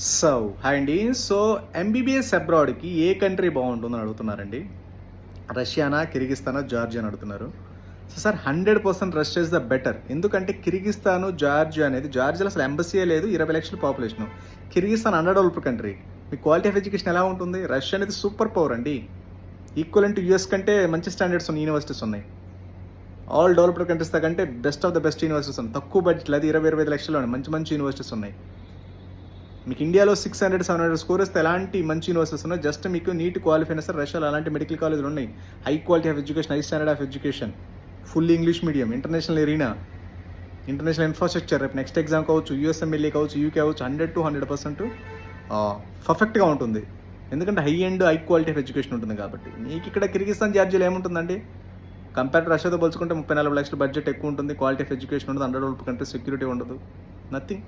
So hi అండి. So MBBS అబ్రాడ్‌కి ఏ country బాగుంటుందని అడుగుతున్నారండి. రష్యానా, కిర్గిస్తానా, జార్జియా అని అడుగుతున్నారు. So sir 100% Russia is the better. ఎందుకంటే కిర్గిస్తాను, జార్జియా అనేది జార్జియాలో అసలు ఎంబసీయే లేదు. 20 లక్షల population. Kyrgyzstan under developed country. Me quality of education ఎలా ఉంటుంది? రష్యా అనేది సూపర్ పవర్ అండి. ఈక్వలెంట్ యూఎస్ కంటే మంచి స్టాండర్డ్స్ ఉన్న యూనివర్సిటీస్ ఉన్నాయి. ఆల్ డెవలప్డ్ కంట్రీస్ కంటే best of the best universities ఉన్నాయి. తక్కువ బడ్జెట్లో అది 20-25 లక్షల్లోనే మంచి మంచి యూనివర్సిటీస్ ఉన్నాయి. మీకు ఇండియాలో 600-700 స్కోర్ వస్తే ఎలాంటి మంచి యూనివర్సిటీస్ ఉన్నాయి. జస్ట్ మీకు నీట్ క్వాలిఫై అయినా సరే రష్యాలో అలాంటి మెడికల్ కాలేజీలు ఉన్నాయి. High quality of education, high standard of education, full English medium, international arena, international infrastructure. రేపు నెక్స్ట్ ఎగ్జామ్ కావచ్చు, యూఎస్ఎంఎల్ఏ కావచ్చు, యూకే కావచ్చు, 100-100% పర్ఫెక్ట్గా ఉంటుంది. ఎందుకంటే high and high quality of education ఉంటుంది కాబట్టి. మీకు ఇక్కడ కిర్గిస్తాన్, జార్జియాలో ఏముంటుందండి? కంపేర్ టు రష్యాతో పోల్చుకుంటే 30-40 లక్షల బడ్జెట్ ఎక్కువ ఉంటుంది. క్వాలిటీ ఆఫ్ ఎడ్యుకేషన్ ఉండదు. అండర్ డెవలప్డ్ కంట్రీ, సెక్యూరిటీ ఉండదు. నథింగ్.